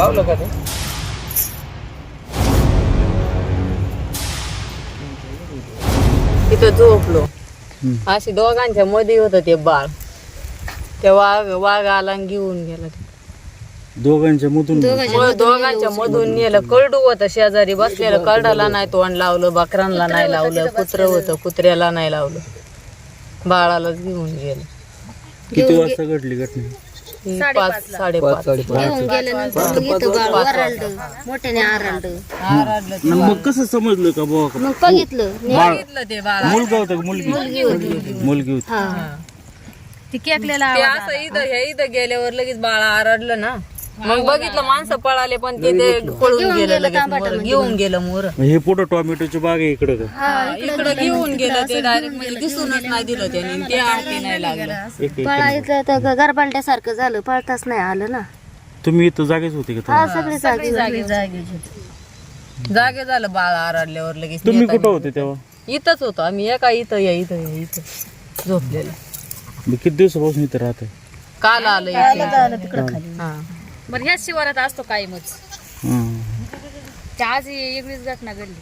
लावलं का ते? तिथं झोपलो. अशी दोघांच्या मध्ये होतं ते बाळ. ते वाघ आला आणि घेऊन गेला. दोघांच्या मधून दोघांच्या मधून नेलं. करडू होतं शेजारी बसलेलं. करडाला नाही तोंड लावलं, बकरांना नाही लावलं, कुत्र होतं कुत्र्याला नाही लावलं, बाळालाच घेऊन गेलं. किती वाजता घडली घटना? 5-5:30. घेऊन गेल्यानंतर मग इथं बाळ ओरडलं, मोठ्याने आरडलं. मग कसं समजलं का बुवा मग बघितलं ते बाळ मुलगा होता का मुलगी? मुलगी होती. ती केकलेला ते असं इथं गेल्यावर लगेच बाळ आरडलं ना. मग बघितलं माणसं पळाले पण ते पळून गेलं लगेच. घेऊन गेलं मोर. हे पुढं टोमॅटोची बाग आहे इकडं का? इकडे घेऊन गेलं ते डायरेक्ट. म्हणजे दिसूनच नाही दिलं त्याने. ते आरती नाही लागलं. पळायचं तर गरबांड्यासारखं झालं, पळताच नाही आलं ना. तुम्ही इथं जागेच होते का? हा सगळे जागे झालं बाळ आरडल्यावर लगेच. तुम्ही कुठं होते तेव्हा? इथंच होतो आम्ही. एका इथं झोपलेलं. किती दिवसापासून इथं राहत? काल आलं तिकडं खाली. बरं ह्याच शिवारात असतो कायमच. आज वेगळीच घटना घडली.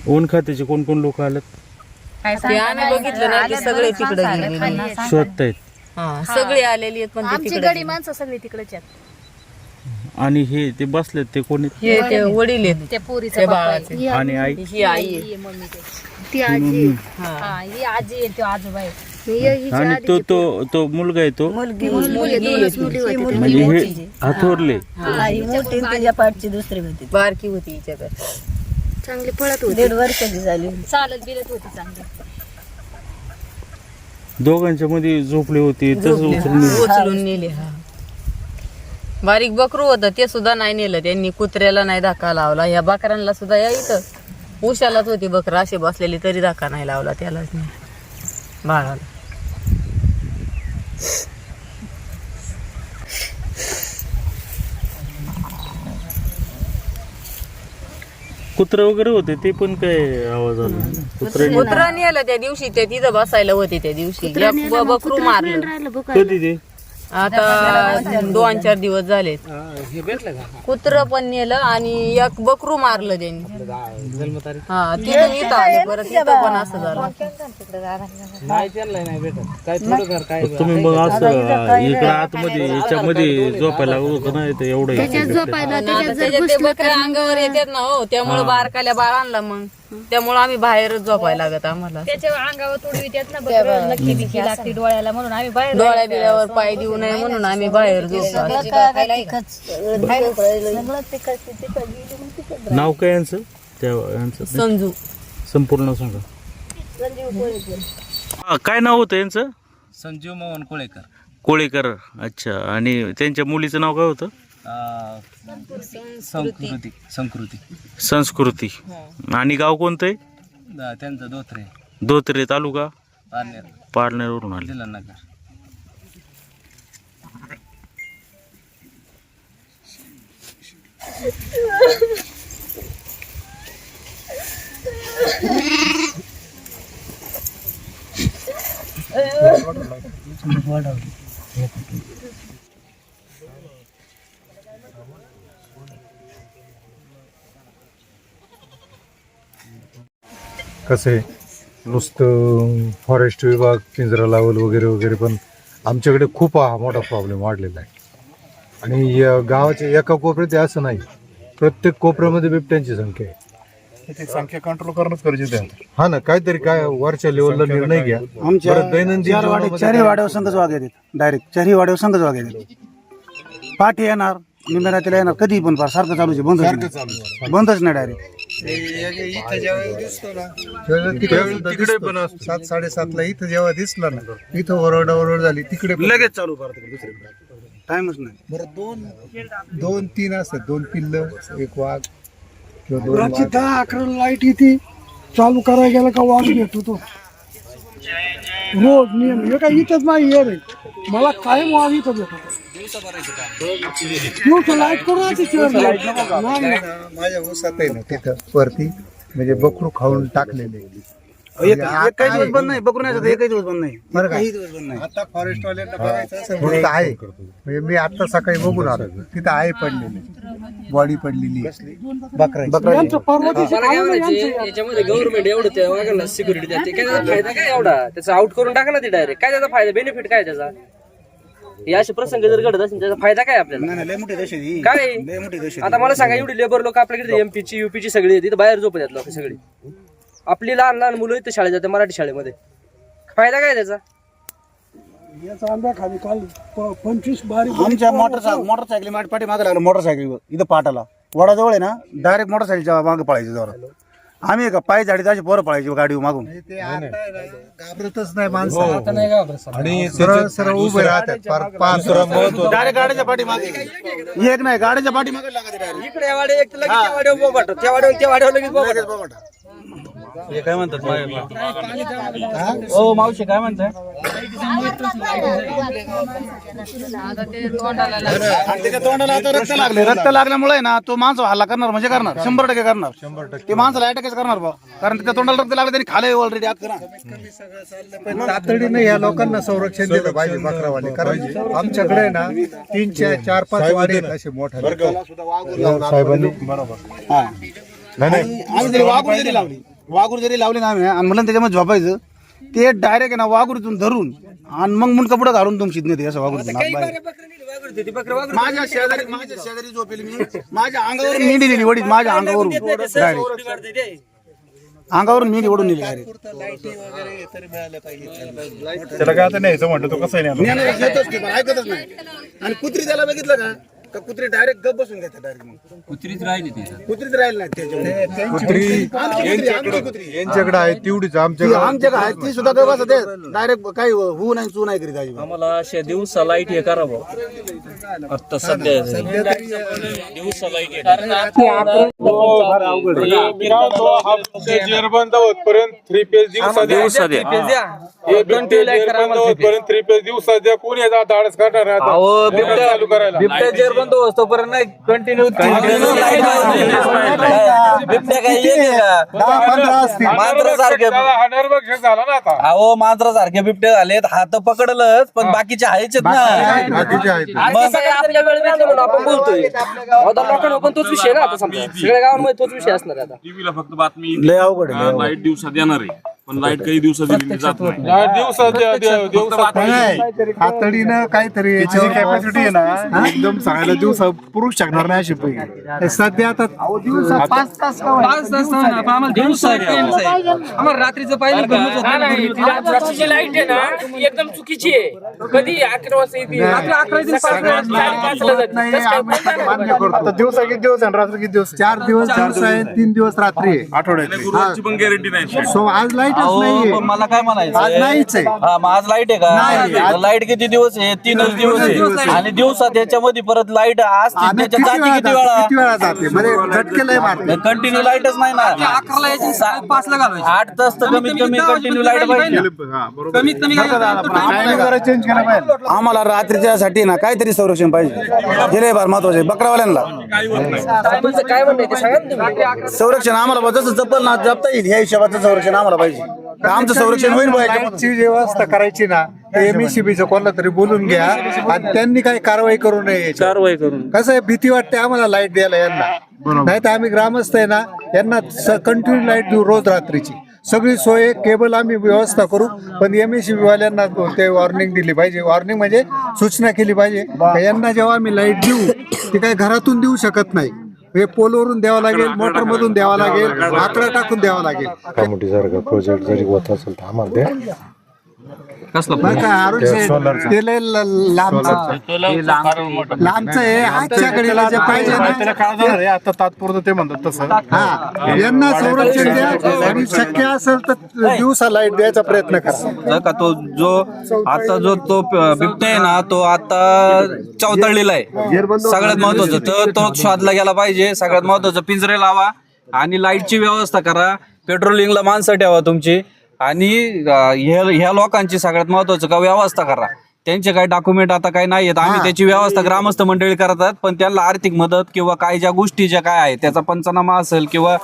वन खात्याचे कोण कोण लोक आलेत? ते आम्ही बघितलं नाही की सगळे तिकडे गेलेले. शोधतायत. सगळे आलेली आहेत पण ते आमची तिकडे गडी माणसं सगळी तिकडेच आहेत. आणि हे ते बसलेत ते कोणी? हे ते वडील आहेत त्या ते पोरीचे बाळाचे. आणि आई? ही आई आहे. मम्मी ते. ती आजी हा ही आजी आहे, तो आजोबा आहे. आणि तो तो तो मुलगा आहे तो मुलगी म्हणजे हे हातवरले बारकी होती हिच्याकडे. चांगली पळत होती. 1.5 वर्षाची झाली. चालत बिलत होती चांगली. दोघांच्या मध्ये झोपले होते तसं उचलून नेले. बारीक बकरू होतं ते सुद्धा नाही नेलं त्यांनी. कुत्र्याला नाही धक्का लावला. या बकरांना सुद्धा या इथं उशालाच होती बकरा अशी बसलेली तरी धक्का नाही लावला त्यालाच नाही बाळाला. कुत्रे वगैरे होते ते पण काय आवाज आला? कुत्रा नेलं त्या दिवशी. ते तिथं बसायला होते त्या दिवशी. बकरू मारलं. कधी ते? आता 2-4 दिवस झाले. कुत्र पण नेलं आणि एक बकरू मारलं त्यांनी. तिथून इथं आले परत. इथं पण असं झालं. तुम्ही मग असं इकडं आतमध्ये याच्यामध्ये झोपायला होतं ना इथं एवढं? त्याच्यात ते बकऱ्या अंगावर येतात ना हो. त्यामुळे बारकाल्या बाळांना मग त्यामुळे आम्ही बाहेरच झोपायला लागत आम्हाला. त्याच्या अंगावर तुडवी त्यात ना बरं नक्की बिकी लागते डोळ्याला म्हणून आम्ही बाहेर. डोळ्या बिळ्यावर पाय देऊ नये म्हणून आम्ही बाहेर झोपतो. नाव काय यांचं? त्या यांचं संजू. संपूर्ण सांगा. काय नाव होतं यांचं? संजीव मोहन कोळेकर. कोळेकर. अच्छा. आणि त्यांच्या मुलीचं नाव काय होतं? संस्कृती. संस्कृती. आणि गाव कोणतं आहे त्यांचं? धोत्रे तालुका पारनेर. पारनेरवरून आले. जिल्हा नगर. कसं आहे, नुसतं फॉरेस्ट विभाग पिंजरा लावल वगैरे वगैरे, पण आमच्याकडे खूप हा मोठा प्रॉब्लेम वाढलेला आहे. आणि या गावाच्या एका कोपऱ्यात असं नाही, प्रत्येक कोपऱ्यामध्ये बिबट्यांची संख्या आहे. संख्या कंट्रोल करणंच गरजेचं आहे. हा ना, काहीतरी काय वरच्या लेवलला निर्णय घ्या. बरं, दैनंदिन चारही वाड्यावर संघच वाघ येतात. डायरेक्ट चारही वाड्यावर संघच वाघ येतात. पाठी येणार, निम्या रात्रीला येणार, कधी पण फार सारखं चालूच आहे. बंदच नाही डायरेक्ट. तिकडे पण 7-7:30 इथं जेव्हा दिसला ना, इथं ओरड झाली, तिकडे लगेच चालू करतात दुसरीकडे. टाइमच नाही. बरं, 2-3 असतात, 2 पिल्ल, 1 वाघ किंवा 2 रात्री 10-11 लाईट येते, चालू करायला गेला का वाघ भेटतो तो रोज नियम. हे काय इथंच नाही ये रे, मला कायम वाघ इथं भेटतो. लाईट करू माझ्या ऊसात आहे ना तिथं वरती, म्हणजे बकरू खाऊन टाकलेले काही दिवस बंद नाही, बकरू नाही एकही दिवस बंद नाही, काही दिवस बंद नाही. आता फॉरेस्ट वाल्यांना बघायचं आहे म्हणजे मी आता सकाळी बघून आलो तिथं आहे पडलेली बॉडी पडलेली बकरा यांचं परवा दिवशी खाल्लं यांचं. याच्यामध्ये गव्हर्नमेंट एवढं त्या वाघांना सिक्युरिटी देते, काय त्याचा फायदा काय एवढा? त्याचा आउट करून टाका ना ते डायरेक्ट. काय त्याचा फायदा, बेनिफिट काय त्याचा? हे असे प्रसंग जर घडत असेल त्याचा फायदा काय आपल्याला? नाही, लय मोठी दहशत ही. काय लय मोठी दहशत. आता मला सांगा, एवढी लेबर लोक आपल्याकडे एमपीची युपीची सगळी येते, बाहेर झोपत आहेत लोक सगळी. आपली लहान लहान मुलं इथं शाळेत जाते, मराठी शाळेमध्ये. फायदा काय त्याचा? याचा आंब्याखाली काल 25 बारीक आमच्या मोटरसायकली पाठी मागे लागलं, मोटरसायकल इथं पाटाला वडाजवळ आहे ना, डायरेक्ट मोटरसायकलच्या मागे पळायचे जोरात. आम्ही का पाय झाडी अशी पोरं पळायची गाडी मागून. घाबरतच नाही माणसं आणि सरळ सरळ उभे राहतात डायरेक्ट गाड्याच्या पाठी मागे एक नाही, गाड्याच्या पाठी मागे लागायचं डायरेक्ट. इकडे वाडे एक तर लगेच त्या वाड्यावर बोबाट, त्या वाड्यावर लगेच बोबाट. हे काय म्हणतात हो मावशी, काय म्हणताय? आणि त्याच्या तोंडाला आता रक्त लागले, रक्त लागल्यामुळे ना तो माणूस हल्ला करणार म्हणजे करणार, 100% करणार. ते माणसाला अटॅकच करणार बा, कारण त्याच्या तोंडाला रक्त लागलं त्यांनी खाले ऑलरेडी आत करा. तातडीने या लोकांना संरक्षण दिलं पाहिजे बकरावाले, कारण आमच्याकडे ना 3-4-5 वाडे असे मोठे साहेबांनी वाघूर जरी लावली ना आम्ही आणि म्हणलं त्याच्यामध्ये झोपायचं, ते डायरेक्ट आहे ना वाघुरीतून धरून आणि मग मुंडका पुढे घालून तुमची नेते असं वाघुरीतून. माझ्या शेजारी झोपेल मी, माझ्या अंगावरून मेंढी दिली वडील, माझ्या अंगावरून मेंढी ओढून नेली डायरेक्ट. त्याला काय आता न्यायचं म्हणतो तो कसं नाही ऐकतच नाही. आणि कुत्री त्याला बघितलं का कुत्री डायरेक्ट गप बसून घेतात डायरेक्ट. मग कुत्रीच राहिली ती कुत्रीच राहिली नाही त्याच्यामध्ये. यांच्याकडे आहे तेवढीच आमच्याकडे आहे ती सुद्धा गप बसते डायरेक्ट, काही होऊ नाही चू नाही करीत अजिबात. आम्हाला अशा दिवसा लाईट हे करावं आता सध्या दिवसा लाईट बंद होतपर्यंत 3 पेज दिवसा द्या, 3 पेज दिवसा द्या. कोणी याचा धाडस करणार आहे आता चालू करायला? बिबट्या जेरबंद होतोपर्यंत नाही, कंटिन्यू बिबट्या काही मांजरासारखे हा निर्भक्षक झाला ना आता. अहो मांजरासारखे बिबटे झालेत, हात पकडलंच पण बाकीचे आहेच ना. आपल्या वेळेला म्हणून आपण बोलतोय, लोकांना पण तोच विषय ना. आता समजा सगळ्या गावांमध्ये तोच विषय असणार आहे. आता टीव्हीला फक्त बातमी लय अवघड आहे. लाईट दिवसा देणार आहे, पण लाईट काही दिवसा दिली जात नाही. तातडीनं काहीतरी कॅपॅसिटी आहे ना, एकदम सांगायला दिवसा पुरुष शकणार नाही अशी पैकी. सध्या आता 5 तास आम्हाला दिवसा आम्हाला रात्रीचं पाहिजे. रात्रीची लाईट आहे ना एकदम चुकीची आहे. कधी 11 वाजता येते, रात्री 11 मान्य करतो. आता दिवसा किती दिवस आणि रात्री किती दिवस? 4 दिवस आहे, 3 दिवस रात्री आहे. आठवड्यात गुरुवारची पण गॅरंटी नाही. सो आज लाईटच नाहीये, मला काय म्हणायचं आज नाहीच आहे. आज लाईट आहे का? लाईट किती दिवस आहे? 3 दिवस आहे. आणि दिवसात त्याच्यामध्ये परत लाईट असते, आणि त्याच्यात जाते किती वेळा जाते म्हणजे झटकेलंय मारते. कंटिन्यू लाईटच नाही ना. 11ला यायची 5ला घालवायची. 8 तास तर कमीत कमी कंटिन्यू लाईट पाहिजे. कमीत कमी चेंज केला पाहिजे. आम्हाला रात्रीच्यासाठी ना काहीतरी संरक्षण पाहिजे. हे लय फार महत्वाचं आहे बकरावाल्यांना. तुमचं काय म्हणणं आहे ते सांगा ना तुम्ही. संरक्षण आम्हाला जसं जपल ना जपता येईल ह्या हिशोबाचं संरक्षण आम्हाला पाहिजे. आमचं संरक्षण होईल पाहिजे. लाईटची व्यवस्था करायची ना, एमएससीबीचं कोणाला तरी बोलून घ्या आणि त्यांनी काही कारवाई करू नये. कारवाई करून कसं आहे, भीती वाटते आम्हाला लाईट द्यायला यांना. नाही तर आम्ही ग्रामस्थ आहे ना, यांना कंटिन्यू लाईट देऊ रोज रात्रीची. सगळी सोय केबल आम्ही व्यवस्था करू, पण एमएससीबी वाल्यांना ते वॉर्निंग दिली पाहिजे. वॉर्निंग म्हणजे सूचना केली पाहिजे. यांना जेव्हा आम्ही लाईट देऊ ते काही घरातून देऊ शकत नाही. हे पोलवरून द्यावं लागेल, मोटर मधून द्यावं लागेल, आकडा टाकून द्यावं लागेल. मोठी सारखा प्रोजेक्ट जरी होत असेल तर आम्हाला द्या. ते लय लांबचं आहे, आजच्याकडे जे पाहिजे ना आता तात्पुरतं ते म्हणतात तसं. हा, यांना संरक्षण द्या आणि शक्य असेल तर दिवसा लाईट द्यायचा प्रयत्न करा. का तो जो बिबट्या आहे ना, तो आता चवतळलेला आहे. सगळ्यात महत्वाचं तो शोधला गेला पाहिजे. सगळ्यात महत्वाचं पिंजरे लावा आणि लाईटची व्यवस्था करा. पेट्रोलिंगला माणसं ठेवा तुमची. आणि ह्या लोकांची सगळ्यात महत्वाचं का व्यवस्था करा. त्यांचे काही डॉक्युमेंट आता काही नाही आहेत, आम्ही त्याची व्यवस्था ग्रामस्थ मंडळी करतात, पण त्यांना आर्थिक मदत किंवा काय ज्या गोष्टी ज्या काय आहेत त्याचा पंचनामा असेल किंवा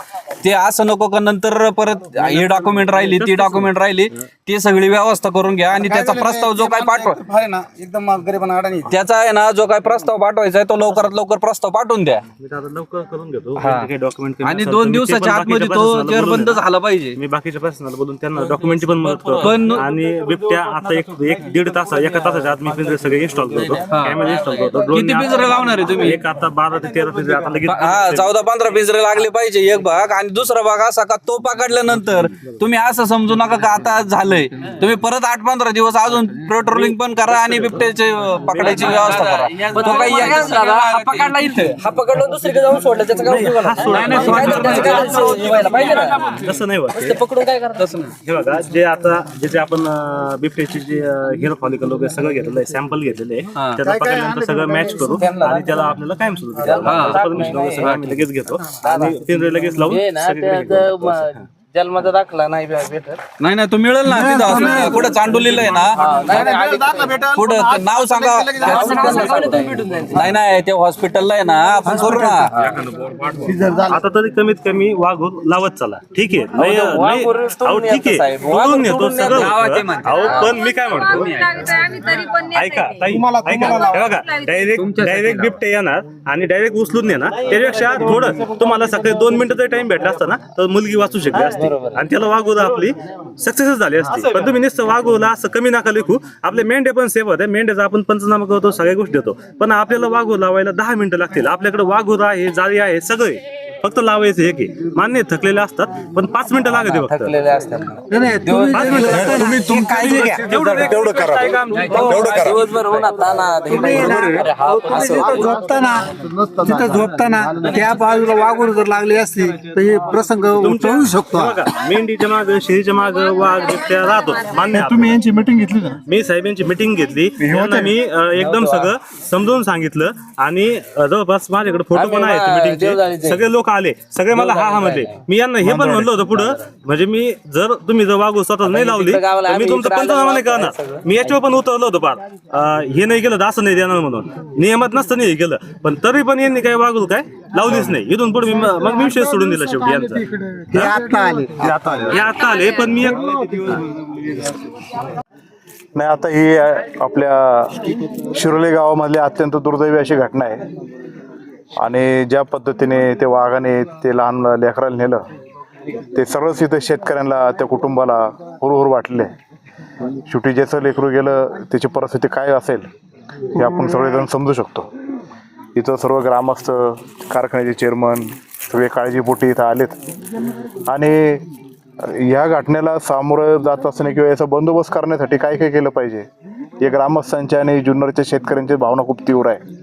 ते असं नको का नंतर परत हे डॉक्युमेंट राहिली ती डॉक्युमेंट राहिली ती सगळी व्यवस्था करून घ्या आणि त्याचा प्रस्ताव जो काय पाठवा फार आहे ना एकदम गरिबांना अडचणी येते. त्याचा आहे ना जो काय प्रस्ताव पाठवायचा आहे तो लवकरात लवकर प्रस्ताव पाठवून द्या लवकर करून घेतो आणि 2 दिवसाच्या आतमध्ये तो चेअरबंद झाला पाहिजे. मी बाकीच्या प्रश्नाला बोलून त्यांना डॉक्युमेंटची पण मदत करतो आणि बिबट्या आता एक दीड तास एका तासाच्या आत मी पिंजरे सगळे इन्स्टॉल करतो, कॅमेरा इन्स्टॉल करतो. किती पिंजरे लावणार आहे तुम्ही? एक आता 12 ते 13 पिंजरे आता लगेच 14-15 पिंजरे लागले पाहिजे एक भाग, आणि दुसरा भाग असा का तो पकडल्यानंतर तुम्ही असं समजू नका का आता झालंय, तुम्ही परत 8-15 दिवस अजून पेट्रोलिंग पण करा आणि बिबट्याची पकडायची व्यवस्था करा. तो काही पकडला इथे हा पकडला दुसरीकडे जाऊन सोडला त्याचा काय उपयोग तसं नाही होत. पकडून काय करतात हे बघा जे आता जे आपण बिबट्याची जे हेअर फॉलिकल वगैरे सगळं घेतलेलं आहे, सॅम्पल घेतलेले आहे, त्याला पकडल्यानंतर सगळं मॅच करू आणि त्याला आपल्याला कायम सुरू परमिशन वगैरे सगळं आम्ही लगेच घेतो आणि पिंजरे लगेच लावून सगळीकडे जन्माचा दाखला नाही भेटत. नाही तो मिळेल ना तिथं कुठं चांडोलीला आहे ना, कुठं नाव सांगा. नाही ते हॉस्पिटलला आहे ना, आपण करू ना. आता तरी कमीत कमी वाघूर लावत चला. ठीक आहे ठीक आहे बोलून घेतो सगळं. पण मी काय म्हणतो ऐका ताई ऐका, हे बघा डायरेक्ट बिबटे येणार आणि डायरेक्ट उचलून नेणार, त्यापेक्षा थोडं तुम्हाला सकाळी 2 मिनिटं टाइम भेटला असता ना तर मुलगी वाचू शकली असते आणि त्याला वाघोला आपली सक्सेस झाली असते. पण तुम्ही नुसतं वाघोला असं कमी नका लिखू. आपले मेंढे पण सेफ होते, मेंढ्याचा आपण पंचनामा करतो, सगळ्या गोष्टी देतो, पण आपल्याला वाघोर लावायला 10 मिनिटं लागतील. आपल्याकडे वाघोर आहे, जाळी आहे, सगळे फक्त लावायचं एक आहे. मान्य थकलेले असतात पण 5 मिनिटं लागते फक्त. तिथं झोपताना त्या बाजूला वाघूर जर लागली असती तर हे प्रसंग टळू शकतो. मेंढीच्या माग शेळीच्या माग वाघ बिबट्या राहतो. मान्य. तुम्ही यांची मिटिंग घेतली का? मी साहेबांची मिटिंग घेतली, त्यांना मी एकदम सगळं समजून सांगितलं आणि जवळपास माझ्याकडे फोटो पण आहेत मिटिंगचे. सगळे लोक आले, सगळे मला हा म्हणले. मी यांना हे पण म्हणलं होतं पुढं, म्हणजे मी तुम्ही जर वाघू स्वतः नाही लावली तर मी तुमचं पंचनामा नाही करणार. मी याच्यावर पण उतरलं होतं पार, हे नाही केलं असं नाही देणार म्हणून, नियमात नसतं नाही केलं, पण तरी पण यांनी काय वाघू काय लावलीच नाही. इथून पुढे मग मी विषय सोडून दिला शेवटी यांचा. हे आता आले पण मी नाही. आता ही आपल्या शिरोली गावामधली अत्यंत दुर्दैवी अशी घटना आहे आणि ज्या पद्धतीने ते वाघाने ते लहान लेकराला नेलं ते सर्वच इथं शेतकऱ्यांना त्या कुटुंबाला हुरहुर वाटले. शेवटी ज्याचं लेकरू गेलं त्याची परिस्थिती काय असेल हे आपण सगळेजण समजू शकतो. इथं सर्व ग्रामस्थ, कारखान्याचे चेअरमन सगळे काळजीपोटी इथं आलेत आणि ह्या घटनेला सामोरं जात असताना किंवा याचा बंदोबस्त करण्यासाठी काय काय केलं पाहिजे या ग्रामस्थांच्या आणि जुन्नरच्या शेतकऱ्यांची भावना खूप तीव्र आहे.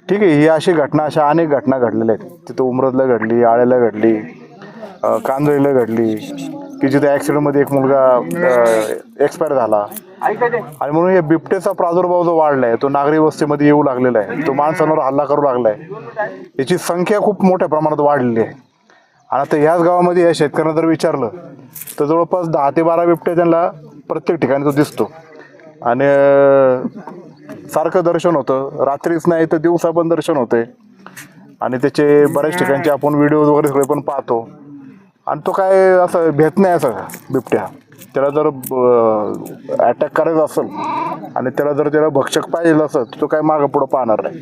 ठीक आहे, ही अशी घटना, अशा अनेक घटना घडलेल्या आहेत. तिथं उमरदला घडली, आळ्याला घडली, कांजळीला घडली की जिथे ॲक्सिडेंटमध्ये एक मुलगा एक्सपायर झाला. आणि म्हणून या बिबट्याचा प्रादुर्भाव जो वाढला आहे तो नागरी वस्तीमध्ये येऊ लागलेला आहे, तो माणसांवर हल्ला करू लागला आहे, याची संख्या खूप मोठ्या प्रमाणात वाढलेली आहे. आणि आता ह्याच गावामध्ये या शेतकऱ्यांना जर विचारलं तर जवळपास 10 ते 12 बिबटे त्यांना प्रत्येक ठिकाणी तो दिसतो आणि सारखं दर्शन होतं. रात्रीच नाही तर दिवसा पण दर्शन होते आणि त्याचे बऱ्याच ठिकाणचे आपण व्हिडिओज वगैरे सगळे पण पाहतो. आणि तो काय असं भेट नाही असं बिबट्या. त्याला जर अटॅक करायचा असेल आणि त्याला भक्षक पाहिजे असेल तर तो काय मागं पुढं पाहणार नाही.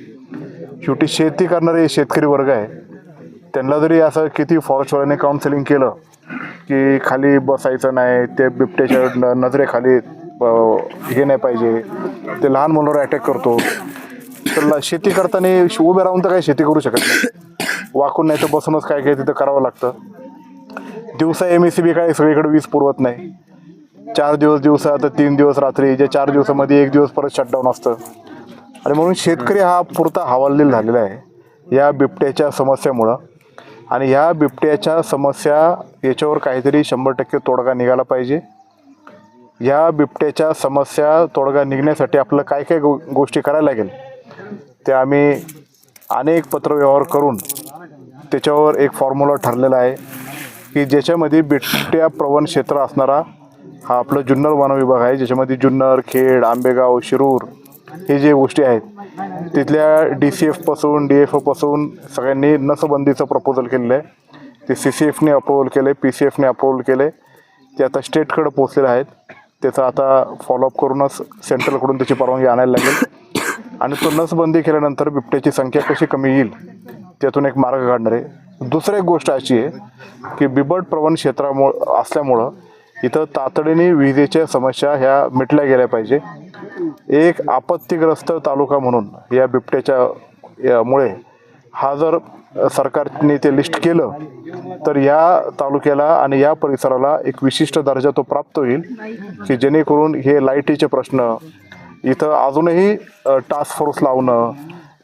शेवटी शेती करणारे शेतकरी वर्ग आहे, त्यांना जरी असं किती फॉरेस्टवाल्याने काउन्सिलिंग केलं की खाली बसायचं नाही, ते बिबट्याच्या नजरेखाली हे नाही पाहिजे, ते लहान मुलांवर अटॅक करतो, तर शेती करताना उभे राहून तर काही शेती करू शकत नाही. वाकून नाही तर बसूनच काय काय तिथं करावं लागतं. दिवसा MSCB काय सगळीकडे वीज पुरवत नाही. 4 दिवस दिवसा तर 3 दिवस रात्री, ज्या 4 दिवसामध्ये 1 दिवस परत शटडाऊन असतं. आणि म्हणून शेतकरी हा पुरता हवालदिल झालेला आहे या बिबट्याच्या समस्यामुळं. आणि ह्या बिबट्याच्या समस्या याच्यावर काहीतरी 100% तोडगा निघाला पाहिजे. ह्या बिबट्याच्या समस्या तोडगा निघण्यासाठी आपल्याला काय काय गोष्टी करायला लागेल ते आम्ही अनेक पत्रव्यवहार करून त्याच्यावर एक फॉर्म्युला ठरलेला आहे की ज्याच्यामध्ये बिबट्या प्रवण क्षेत्र असणारा हा आपलं जुन्नर वन विभाग आहे, ज्याच्यामध्ये जुन्नर, खेड, आंबेगाव, शिरूर हे जे गोष्टी आहेत तिथल्या DCF पासून DFO पासून सगळ्यांनी नसबंदीचं प्रपोजल केलेलं आहे. ते CCFने अप्रुव्हल केले, PCFने अप्रुव्हल केले, ते आता स्टेटकडे पोहोचलेले आहेत. त्याचा आता फॉलोअप करूनच सेंट्रलकडून त्याची परवानगी आणायला लागेल आणि तो नसबंदी केल्यानंतर बिबट्याची संख्या कशी कमी येईल त्यातून एक मार्ग काढणार आहे. दुसरी एक गोष्ट अशी आहे की बिबट प्रवण क्षेत्रामुळं असल्यामुळं इथं तातडीने विजेच्या समस्या ह्या मिटल्या गेल्या पाहिजे. एक आपत्तीग्रस्त तालुका म्हणून या बिबट्याच्या मुळे हा जर सरकारने ते लिस्ट केलं तर या तालुक्याला आणि या परिसराला एक विशिष्ट दर्जा तो प्राप्त होईल की जेणेकरून हे लाईटीचे प्रश्न, इथं अजूनही टास्क फोर्स लावणं,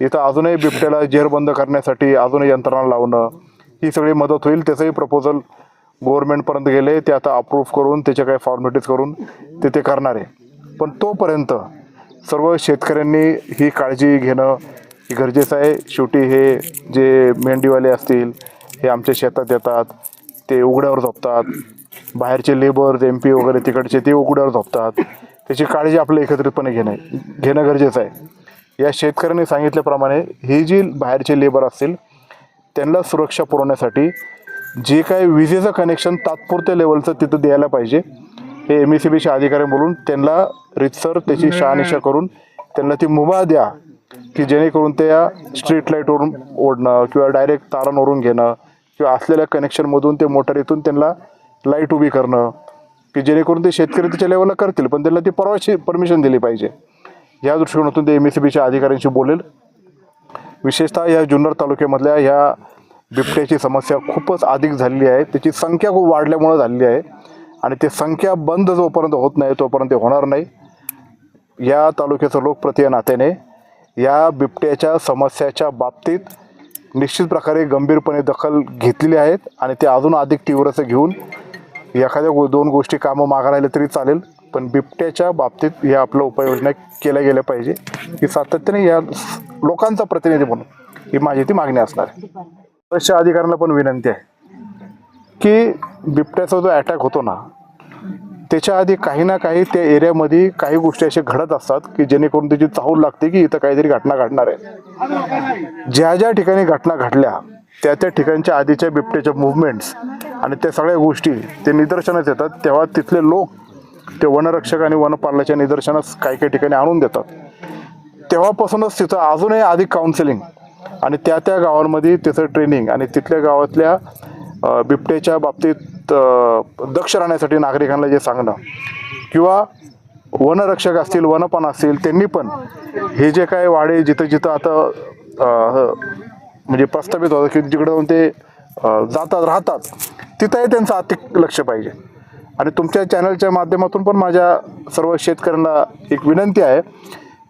इथं अजूनही बिबट्याला जेरबंद करण्यासाठी अजूनही यंत्रणा लावणं, ही सगळी मदत होईल. त्याचंही प्रपोजल गव्हर्नमेंटपर्यंत गेले, ते आता अप्रूव्ह करून त्याच्या काही फॉर्मॅलिटीज करून ते करणार आहे. पण तोपर्यंत सर्व शेतकऱ्यांनी ही काळजी घेणं हे गरजेचं आहे. शेवटी हे जे मेंढीवाले असतील हे आमच्या शेतात येतात, ते उघड्यावर झोपतात, बाहेरचे लेबर MP वगैरे तिकडचे ते उघड्यावर झोपतात, त्याची काळजी आपलं एकत्रितपणे घेणं गरजेचं आहे. या शेतकऱ्यांनी सांगितल्याप्रमाणे ही जी बाहेरचे लेबर असतील त्यांना सुरक्षा पुरवण्यासाठी जे काही विजेचं कनेक्शन तात्पुरत्या लेवलचं तिथं द्यायला पाहिजे. हे MECBच्या अधिकारी बोलून त्यांना रितसर त्याची शहानिशा करून त्यांना ती मुभा द्या की जेणेकरून त्या स्ट्रीट लाईटवरून ओढणं किंवा डायरेक्ट तारांवरून घेणं किंवा असलेल्या कनेक्शनमधून ते मोटारीतून त्यांना लाईट उभी करणं की जेणेकरून ते शेतकरी त्याच्या लेवलला करतील, पण त्यांना ती परमिशन दिली पाहिजे. या दृष्टिकोनातून ते MECBच्या अधिकाऱ्यांशी बोलेल. विशेषतः या जुन्नर तालुक्यामधल्या ह्या बिबट्याची समस्या खूपच अधिक झालेली आहे. त्याची संख्या खूप वाढल्यामुळं झालेली आहे आणि ते संख्या बंद जोपर्यंत होत नाही तोपर्यंत होणार नाही. या तालुक्याचं लोकप्रतिनिधी या नात्याने या बिबट्याच्या समस्याच्या बाबतीत निश्चित प्रकारे गंभीरपणे दखल घेतलेली आहेत आणि ते अजून अधिक तीव्रता घेऊन एखाद्या 2 गोष्टी कामं मागं राहिले तरी चालेल, पण बिबट्याच्या बाबतीत या आपल्या उपाययोजना केल्या गेल्या पाहिजे की सातत्याने या लोकांचा प्रतिनिधी म्हणून ही माझी ती मागणी असणार आहे. अशा अधिकाऱ्यांना पण विनंती आहे की बिबट्याचा जो अटॅक होतो ना त्याच्या आधी काही ना काही त्या एरियामध्ये काही गोष्टी अशा घडत असतात की जेणेकरून त्याची चाहूल लागते की इथं काहीतरी घटना घडणार आहे. ज्या ज्या ठिकाणी घटना घडल्या त्या त्या ठिकाणच्या आधीच्या बिबट्याच्या मुवमेंट्स आणि त्या सगळ्या गोष्टी ते निदर्शनास येतात, तेव्हा तिथले लोक ते वनरक्षक आणि वनपालनाच्या निदर्शनास काही काही ठिकाणी आणून देतात. तेव्हापासूनच तिथं अजूनही अधिक काउन्सिलिंग आणि त्या त्या गावांमध्ये त्याचं ट्रेनिंग आणि तिथल्या गावातल्या बिबट्याच्या बाबतीत दक्ष राहण्यासाठी नागरिकांना जे सांगणं किंवा वनरक्षक असतील वनपाल असतील त्यांनी पण हे जे काय वाडे जिथं जिथं आता म्हणजे प्रस्थापित होतं की जिकडं ते जातात राहतात तिथंही त्यांचं अतिक लक्ष पाहिजे. आणि तुमच्या चॅनलच्या माध्यमातून पण माझ्या सर्व शेतकऱ्यांना एक विनंती आहे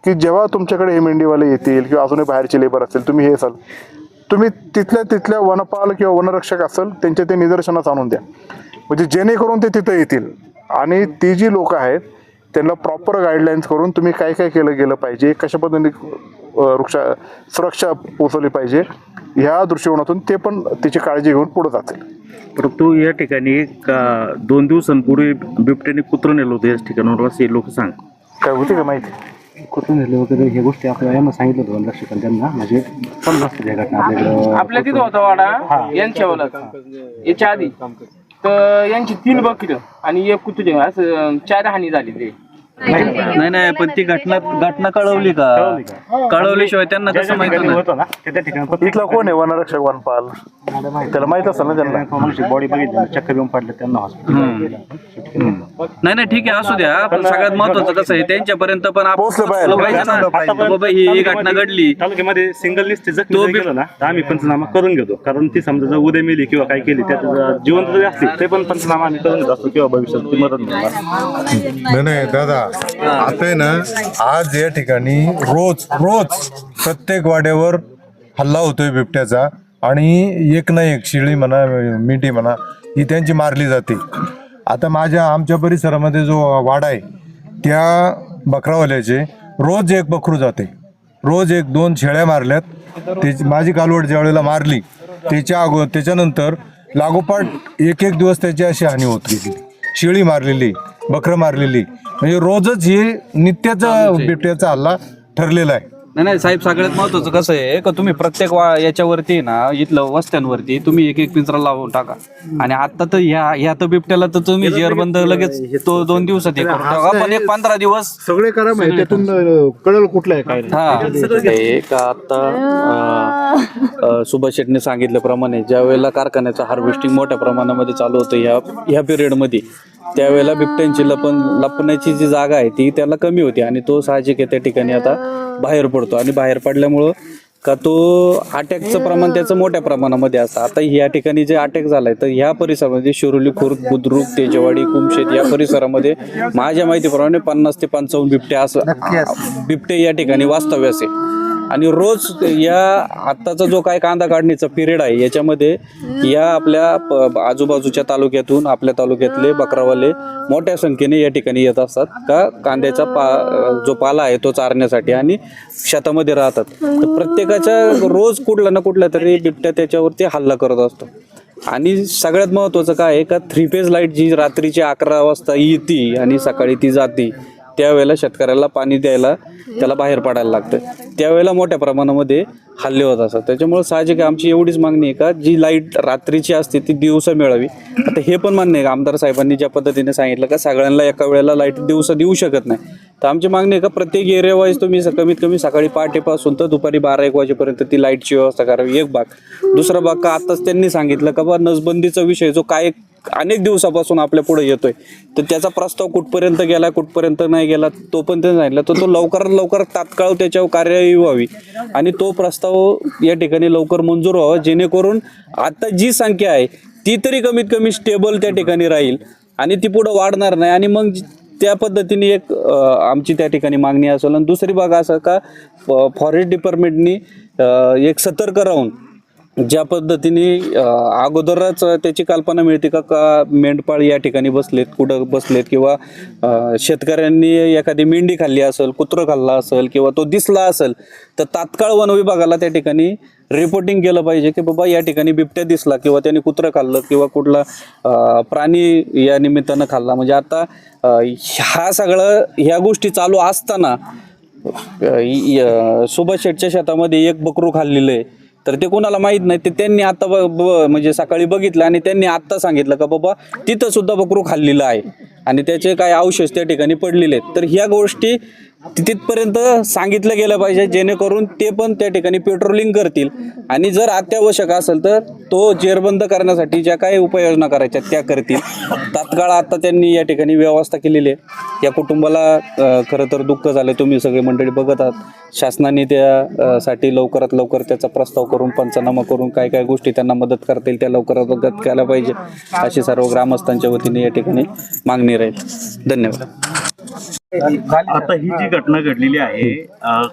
की जेव्हा तुमच्याकडे हे मेंढीवाले येतील किंवा अजूनही बाहेरचे लेबर असतील, तुम्ही हे असाल तुम्ही तिथल्या वनपाल किंवा वनरक्षक असेल त्यांच्या ते निदर्शनास आणून द्या, म्हणजे जेणेकरून ते तिथं येतील आणि ती जी लोक आहेत त्यांना प्रॉपर गाईडलाईन्स करून तुम्ही काय काय केलं गेलं पाहिजे, कशा पद्धतीने सुरक्षा पोचवली पाहिजे ह्या दृष्टिकोनातून ते पण त्याची काळजी घेऊन पुढे जातील. परंतु या ठिकाणी 2 दिवसांपूर्वी बिबट्याने कुत्रं नेलं होतं याच ठिकाणावर असे लोक सांग काय होते का माहिती? कुठून नेलं वगैरे हे गोष्टी आपल्याला यांना सांगितलं होतं वनरक्षकांना, त्यांना म्हणजे समजा असते घटना आपल्याकडं. आपल्या तिथं होता वाडा यांच्यावाला याच्या आधी तर यांची 3 बकरी आणि 1 कुत्रे असं 4 हानी झाली. ते नाही पण ती घटना कळवली का? कळवल्याशिवाय त्यांना कसं माहिती? इथला कोण आहे वनरक्षक वनपाल? त्याला माहित असेल ना त्यांना. बॉडी बघितली चक्कर येऊन पडलं त्यांना हॉस्पिटल. नाही ठीक आहे असू द्या, पण सगळ्यात महत्वाचं कसं आहे त्यांच्यापर्यंत पण पोहोचलं पाहिजे ना. बाबा ही घटना घडली तालुक्यामध्ये सिंगल लिस्ट जखमी गेलो ना तर आम्ही पंचनामा करून घेतो, कारण ती समजा जर उद्या मेली किंवा काय केली त्यात जिवंत जरी असतील ते पण पंचनामा आम्ही करून घेत असतो किंवा भविष्यात ती मदत मिळणार. नाही दादा, आता आहे ना आज या ठिकाणी रोज प्रत्येक वाड्यावर हल्ला होतोय बिबट्याचा आणि एक ना एक शिळी म्हणा मिठी म्हणा ही त्यांची मारली जाते. आता आमच्या परिसरामध्ये जो वाडा आहे त्या बकरावाल्याचे रोज 1 बकरू जाते, रोज 1-2 शेळ्या मारल्यात. त्याची माझी कालवड ज्या वेळेला मारली त्याच्यानंतर लागोपाठ 1 दिवस त्याची अशी हानी होत गेली. शेळी मारलेली, बकरं मारलेली, म्हणजे रोजच हे नित्याचा बिबट्याचा हल्ला ठरलेला आहे. नाही साहेब, सगळ्यात महत्वाचं कसं आहे का तुम्ही प्रत्येक याच्यावरती ना इथलं वस्त्यांवरती तुम्ही एक एक पिंजरा लावून टाका. आणि आता तर ह्या तर बिबट्याला तर तुम्ही जेरबंद लगेच तो 2 दिवसात हे करून टाका, पण एक 15 दिवस सगळे करा माहिती त्यातून कळलं कुठलं आहे काय का आता सुभाष शेट्टीने सांगितल्याप्रमाणे ज्या वेळेला कारखान्याचं हार्वेस्टिंग मोठ्या प्रमाणामध्ये चालू होतं ह्या पिरियडमध्ये, त्यावेळेला बिबट्यांची लपण्याची जी जागा आहे ती त्याला कमी होती आणि तो साहजिक आहे त्या ठिकाणी आता बाहेर पडतो. आणि बाहेर पडल्यामुळं का तो अटॅकचं प्रमाण त्याचं मोठ्या प्रमाणामध्ये असतं. आता या ठिकाणी जे अटॅक झालाय तर ह्या परिसरामध्ये शिरोली, खुर्द, बुद्रुक, तेजवाडी, कुमशेत या परिसरामध्ये माझ्या माहितीप्रमाणे 50 ते 55 बिबटे या ठिकाणी वास्तव्यास आहे. आणि रोज या आत्ताचा जो काय कांदा काढणीचा पिरियड आहे याच्यामध्ये या आपल्या आजूबाजूच्या तालुक्यातून आपल्या तालुक्यातले बकरावाले मोठ्या संख्येने या ठिकाणी येत असतात का कांद्याचा जो पाला आहे तो चारण्यासाठी आणि शेतामध्ये राहतात. तर प्रत्येकाच्या रोज कुठला ना कुठला तरी बिबट्या त्याच्यावरती हल्ला करत असतो. आणि सगळ्यात महत्त्वाचं काय आहे का 3 फेज लाईट जी रात्रीची 11 वाजता येते आणि सकाळी ती जाते, त्यावेळेला शेतकऱ्याला पाणी द्यायला त्याला बाहेर पडायला लागतं, त्यावेळेला मोठ्या प्रमाणामध्ये हल्ले होत असतात. त्याच्यामुळे साहजिक आमची एवढीच मागणी आहे का जी लाईट रात्रीची असते ती दिवसा मिळावी. आता हे पण मान्य आहे का आमदार साहेबांनी ज्या पद्धतीने सांगितलं का सगळ्यांना एका वेळेला लाईट दिवसा देऊ शकत नाही, तर आमची मागणी आहे का प्रत्येक एरिया वाईज तुम्ही कमीत कमी सकाळी पहाटेपासून तर दुपारी 12-1 वाजेपर्यंत ती लाईटची व्यवस्था करावी. एक भाग. दुसरा भाग का आताच त्यांनी सांगितलं का बा नसबंदीचा विषय जो काय अनेक दिवसापासून आपल्या पुढे येतोय तर त्याचा प्रस्ताव कुठपर्यंत गेला कुठपर्यंत नाही गेला तो पण त्यांनी सांगितलं, तर तो लवकरात लवकर तात्काळ त्याच्यावर कार्यवाही व्हावी आणि तो प्रस्ताव या ठिकाणी लवकर मंजूर व्हावा, जेणेकरून आता जी संख्या आहे ती तरी कमीत कमी स्टेबल त्या ठिकाणी राहील आणि ती पुढं वाढणार नाही. आणि मग त्या पद्धतीने एक आमची त्या ठिकाणी मागणी असेल. आणि दुसरी बाग असं का फॉरेस्ट डिपार्टमेंटनी एक सतर्क राहून ज्या पद्धतीने अगोदरच त्याची कल्पना मिळते का मेंढपाळ या ठिकाणी बसलेत कुठं बसलेत किंवा शेतकऱ्यांनी एखादी मेंढी खाल्ली असेल, कुत्रं खाल्ला असेल किंवा तो दिसला असेल तर तात्काळ वन विभागाला त्या ठिकाणी रिपोर्टिंग केलं पाहिजे की बाबा या ठिकाणी बिबट्या दिसला किंवा त्याने कुत्रं खाल्लं किंवा कुठला प्राणी या निमित्तानं खाल्ला. म्हणजे आता ह्या गोष्टी चालू असताना सुभाष शेटच्या शेतामध्ये एक बकरू खाल्लेलं आहे तर ते कोणाला माहीत नाही, ते त्यांनी आता म्हणजे सकाळी बघितलं आणि त्यांनी आत्ता सांगितलं का बाबा तिथं सुद्धा बकरू खाल्लेलं आहे आणि त्याचे काही अवशेष त्या ठिकाणी पडलेले आहेत. तर ह्या गोष्टी तिथपर्यंत सांगितलं गेलं पाहिजे जेणेकरून ते पण त्या ठिकाणी पेट्रोलिंग करतील आणि जर अत्यावश्यक असेल तर तो जेरबंद करण्यासाठी ज्या काही उपाययोजना करायच्या त्या करतील. तात्काळ आता त्यांनी या ठिकाणी व्यवस्था केलेली आहे. या कुटुंबाला खरं तर दुःख झालं, तुम्ही सगळे मंडळी बघत आहात. शासनाने त्यासाठी लवकरात लवकर त्याचा प्रस्ताव करून पंचनामा करून काय काय गोष्टी त्यांना मदत करता येईल त्या लवकरात लवकर केल्या पाहिजे अशी सर्व ग्रामस्थांच्या वतीने या ठिकाणी मागणी राहील. धन्यवाद. आता ही जी घटना घडलेली आहे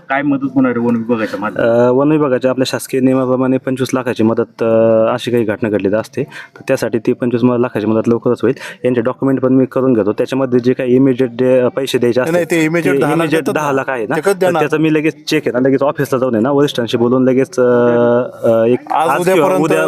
काय मदत होणार आहे वन विभागाच्या माध्यमातून? वन विभागाच्या आपल्या शासकीय नियमाप्रमाणे 25 लाखाची मदत अशी काही घटना घडलेली असते तर त्यासाठी ती 25 लाखाची मदत लवकरच होईल. यांचे डॉक्युमेंट पण मी करून घेतो. त्याच्यामध्ये जे काही इमिजिएट पैसे द्यायचे असतात ते इमिजिएट 10 लाख आहे ना, त्याचं मी लगेच चेक आहे ना लगेच ऑफिसला जाऊन आहे ना वरिष्ठांशी बोलून लगेच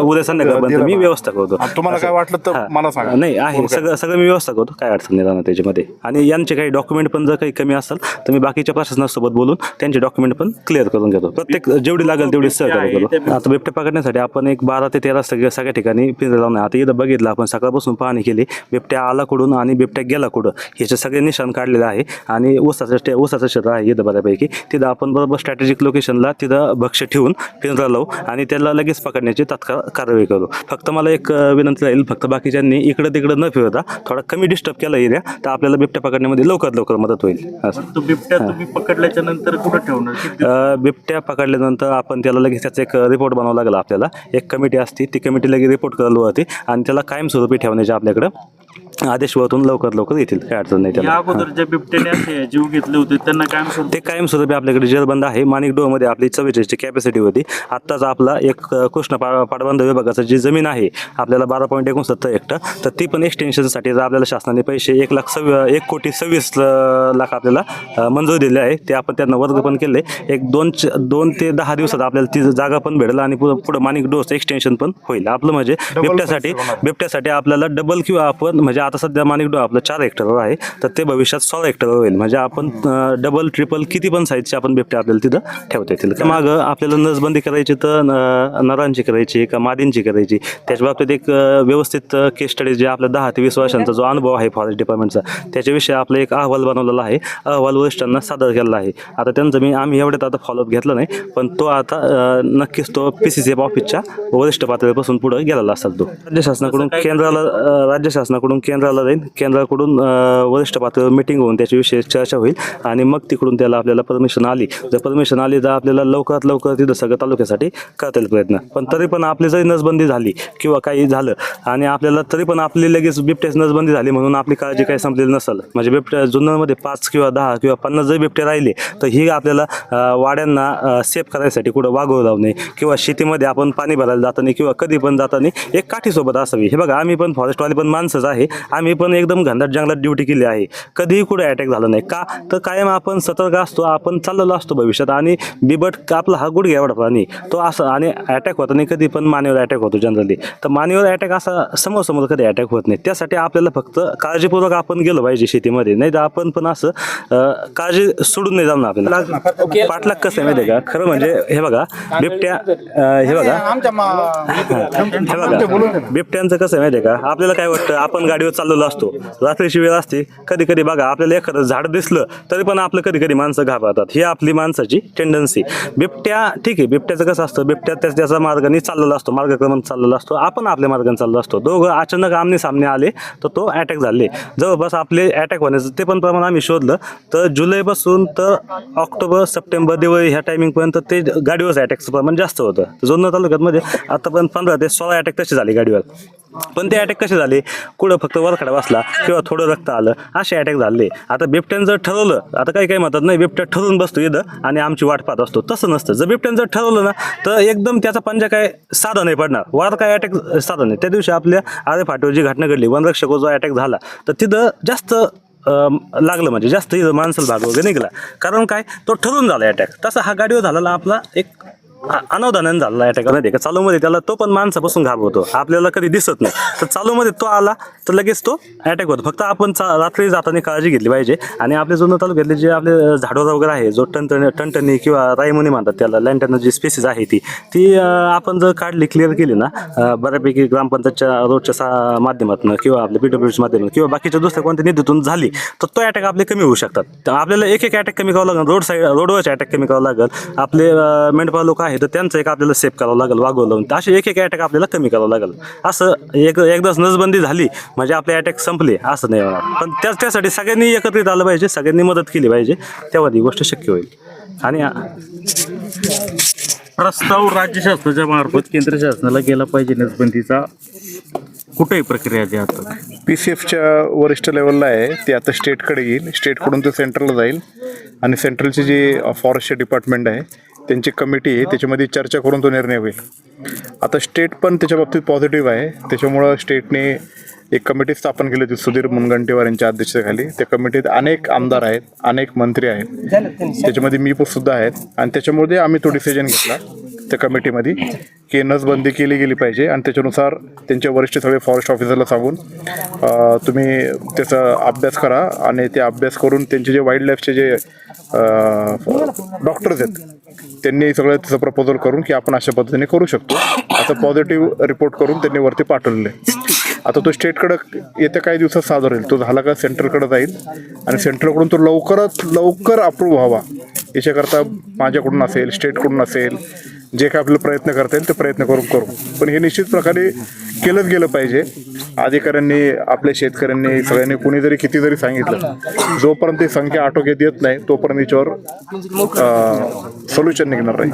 उद्या संध्याकाळपर्यंत मी व्यवस्था करतो. तुम्हाला काय वाटलं तर मला सांगा. नाही आहे सगळं मी व्यवस्था करतो, काय अडचण नाही राहणार त्याच्यामध्ये. आणि यांचे काही डॉक्युमेंट पण जर काही कमी असेल तर मी बाकीच्या प्रशासनासोबत बोलून त्यांचे डॉक्युमेंट पण क्लिअर करून घेतो. प्रत्येक जेवढी लागेल तेवढी सहकार्य करतो. आता बिबट्या पकडण्यासाठी आपण एक 12 ते 13 सगळ्या ठिकाणी पिंजरा लावून आता इथं बघितलं आपण सकाळपासून पाहणी केली. बिबट्या आला कुठून आणि बिबट्या गेला कुठं ह्याचे सगळे निशाण काढलेले आहे आणि ऊसाचं क्षेत्र आहे इथं बऱ्यापैकी. तिथं आपण बरोबर स्ट्रॅटेजिक लोकेशनला तिथं भक्ष्य ठेवून पिंजरा लावू आणि त्याला लगेच पकडण्याची तात्काळ कारवाई करू. फक्त मला एक विनंती राहील, फक्त बाकीच्यांनी इकडं तिकडं न फिरता थोडा कमी डिस्टर्ब केला एरिया तर आपल्याला बिबट्या पकडण्यामध्ये लवकर मदत होईल. तो बिबट्या तुम्ही पकडल्याच्या नंतर कुठं ठेवणार? बिबट्या पकडल्यानंतर आपण त्याला लगेच त्याचा एक रिपोर्ट बनावं लागला. आपल्याला एक कमिटी असते, ती कमिटी लगेच रिपोर्ट करायला होती आणि त्याला कायमस्वरूपी ठेवण्याचे आपल्याकडं आदेश वरतून लवकर येतील, काही अडचण नाही त्याला. अगोदर ज्या बिबट्याने जीव घेतले होते त्यांना कायमस्वरूपी आपल्याकडे जेरबंद आहे. माणिक डोमध्ये आपली 44ची कॅपॅसिटी होती. आत्ताच आपला एक कृष्ण पाटबंधारे विभागाची जी जमीन आहे आपल्याला 12.69 हेक्टर तर ती पण एक्सटेन्शनसाठी आपल्याला शासनाने पैसे 1,26,00,000 आपल्याला मंजूर दिले आहे. ते आपण त्यांना वर्ग पण केले. एक 2 ते 10 दिवसात आपल्याला ती जागा पण भेटला आणि पुढे माणिक डोस एक्सटेन्शन पण होईल. आपलं म्हणजे बिबट्यासाठी आपल्याला डबल किंवा आपण म्हणजे आता सध्या माणिकडोह आपलं 4 हेक्टरवर आहे, तर ते भविष्यात 16 हेक्टरवर होईल. म्हणजे आपण डबल ट्रिपल किती पण साईजचे आपण बिबटे आपल्याला तिथं ठेवता येतील. तर मागं आपल्याला नसबंदी करायची तर नरांची करायची का मादींची करायची, त्याच्या बाबतीत एक व्यवस्थित केस स्टडी जे आपल्या 10 ते 20 वर्षांचा जो अनुभव आहे फॉरेस्ट डिपार्टमेंटचा, त्याच्याविषयी आपला एक अहवाल बनवलेला आहे. अहवाल वरिष्ठांना सादर केलेला आहे. आता त्यांचं आम्ही एवढ्यात आता फॉलोअप घेतला नाही, पण तो आता नक्कीच तो PCCF ऑफिसच्या वरिष्ठ पातळीपासून पुढे गेलेला असेल. तो राज्य शासनाकडून केंद्राला जाईल, केंद्राकडून वरिष्ठ पातळीवर मीटिंग होऊन त्याच्याविषयी चर्चा होईल आणि मग तिकडून त्याला आपल्याला परमिशन आली, जर परमिशन आली तर आपल्याला लवकरात लवकर तिथं सगळं तालुक्यासाठी करता येईल प्रयत्न. पण तरी पण आपली जरी नसबंदी झाली किंवा काही झालं आणि आपल्याला तरी पण आपली लगेच बिबट्याची नसबंदी झाली म्हणून आपली काळजी काही संपलेली नसेल. म्हणजे बिबट्या जुन्नरमध्ये 5 किंवा 10 किंवा 50 जरी बिबटे राहिले तर ही आपल्याला वाड्यांना सेफ करायसाठी कुठं वाघोर लावणे किंवा शेतीमध्ये आपण पाणी भरायला जाताना किंवा कधी पण जाताना एक काठीसोबत असावी. हे बघा, आम्ही पण फॉरेस्टवाले पण माणसंच आहे, आम्ही पण एकदम घनदाट जंगलात ड्युटी केली आहे, कधीही कुठे अटॅक झाला नाही. का तर कायम आपण सतर्क असतो, आपण चाललेलो असतो भविष्यात. आणि बिबट आपला हा गुडघा एवढा प्राणी तो असं, आणि अटॅक होता नाही कधी पण मानेवर अटॅक होतो जनरली. तर मानेवर अटॅक असा समोर कधी अटॅक होत नाही. त्यासाठी आपल्याला फक्त काळजीपूर्वक आपण गेलो पाहिजे शेतीमध्ये, नाही तर आपण पण असं काळजी सोडून नाही जाणार आपल्याला. पाठलाग कसं आहे माहिती आहे का, खरं म्हणजे हे बघा बिबट्या, हे बघा बिबट्यांचं कसं आहे माहिती आहे का, आपल्याला काय वाटतं आपण गाडीवर चाललेलो असतो, रात्रीची वेळ असते, कधी कधी बघा आपल्याला एखादं झाड दिसलं तरी पण आपलं कधी कधी माणसं घाबरतात. ही आपली माणसाची टेंडन्सी. बिबट्या ठीक आहे, बिबट्याचं कसं असतं, बिबट्या त्याच्या मार्गाने चाललेला असतो, मार्गक्रमण चाललेला असतो, आपण आपल्या मार्गाने चाललो असतो. दोघं अचानक आमने सामने आले तर तो अटॅक झाले. जवळपास आपले अटॅक होण्याचं ते पण प्रमाण आम्ही शोधलं तर जुलैपासून तर ऑक्टोबर सप्टेंबर दिवाळी ह्या टायमिंगपर्यंत ते गाडीवर अटॅकचं प्रमाण जास्त होतं. जुन्नर तालुक्यामध्ये आतापर्यंत 15 ते 16 अटॅक तसे झाले गाडीवर. पण ते अटॅक कसे झाले, कुठं फक्त वरखडा बसला किंवा थोडं रक्त आलं, असे अटॅक झाले. आता बिबट्यानं जर ठरवलं, आता काही म्हणतात नाही बिबट्या ठरवून बसतो इथं आणि आमची वाट पाहत असतो, तसं नसतं. जर बिबट्यानं जर ठरवलं ना तर एकदम त्याचा पंजा काय साधा नाही पडणार, वर काय अटॅक साधा नाही. त्या दिवशी आपल्या आरे फाटीवर जी घटना घडली, वनरक्षक जो अटॅक झाला, तर तिथं जास्त लागलं, म्हणजे जास्त इथं माणसाला भाग वगैरे निघाला. कारण काय, तो ठरवून झाला अटॅक. तसा हा गाडीवर झालेला आपला एक अनवधानाने झालेला अटॅक नाही का. चालूमध्ये त्याला तो पण माणसापासून घाबरतो, आपल्याला कधी दिसत नाही, तर चालूमध्ये तो आला तर लगेच तो अटॅक होतो. फक्त आपण रात्री जाताना काळजी घेतली पाहिजे. आणि आपले जुन्नर तालुक्यातले जे आपले झाडोरा वगैरे आहे, जो टणटणी किंवा रायमुनी म्हणतात त्याला, लँटर्न जी स्पेसिस आहे ती आपण जर काढली, क्लिअर केली ना बऱ्यापैकी ग्रामपंचायतच्या रोडच्या माध्यमातून किंवा आपल्या PWCच्या माध्यमातून किंवा बाकीच्या दुसऱ्या कोणत्या निधीतून झाली तर तो अटॅक आपले कमी होऊ शकतात. तर आपल्याला एक अटॅक कमी करावं लागेल, रोडवरचे अटॅक कमी करावं लागेल. आपले मेंढपाळ लोक आहे तर त्यांचं एक आपल्याला सेफ करावं लागेल, वागवं लावून. असे एक अटॅक आपल्याला कमी करावं लागेल. असं एकदाच नसबंदी झाली म्हणजे आपले अटॅक संपले असं नाही होणार. पण त्यासाठी सगळ्यांनी एकत्रित आलं पाहिजे, सगळ्यांनी मदत केली पाहिजे, तेव्हा ही गोष्ट शक्य होईल. आणि प्रस्ताव राज्य शासनाच्या मार्फत केंद्र शासनाला गेला पाहिजे नसबंदीचा, कुठेही प्रक्रिया जी आता PCFच्या वरिष्ठ लेवलला आहे, ते आता स्टेटकडे येईल, स्टेटकडून ते सेंट्रलला जाईल आणि सेंट्रलची जी फॉरेस्टचे डिपार्टमेंट आहे त्यांची कमिटी आहे, त्याच्यामध्ये चर्चा करून तो निर्णय होईल. आता स्टेट पण त्याच्या बाबतीत पॉझिटिव्ह आहे, त्याच्यामुळं स्टेटने एक कमिटी स्थापन केली होती सुधीर मुनगंटीवार यांच्या अध्यक्षतेखाली. त्या कमिटीत अनेक आमदार आहेत, अनेक मंत्री आहेत, त्याच्यामध्ये मी सुद्धा आहेत. आणि त्याच्यामुळे आम्ही तो डिसिजन घेतला त्या कमिटीमध्ये की नसबंदी केली गेली पाहिजे. आणि त्याच्यानुसार त्यांचे वरिष्ठ सगळे फॉरेस्ट ऑफिसरला सांगून तुम्ही त्याचा अभ्यास करा आणि ते अभ्यास करून त्यांचे जे वाईल्ड लाईफचे जे डॉक्टर्स आहेत त्यांनी सगळं त्याचं प्रपोजल करून की आपण अशा पद्धतीने करू शकतो असं पॉझिटिव्ह रिपोर्ट करून त्यांनी वरती पाठवलेलं आहे. आता तो स्टेटकडं येत्या काही दिवसात सादर होईल, तो झाला का सेंट्रलकडे जाईल आणि सेंट्रलकडून तो लवकरात लवकर अप्रूव्ह व्हावा याच्याकरता माझ्याकडून असेल, स्टेटकडून असेल, जे काय आपले प्रयत्न करता येईल ते प्रयत्न करू. पण हे निश्चित प्रकारे केलंच गेलं पाहिजे. अधिकाऱ्यांनी, आपल्या शेतकऱ्यांनी, सगळ्यांनी, कुणी जरी किती जरी सांगितलं, जोपर्यंत ही संख्या आटोक्यात येत नाही तोपर्यंत याच्यावर सोल्युशन निघणार नाही.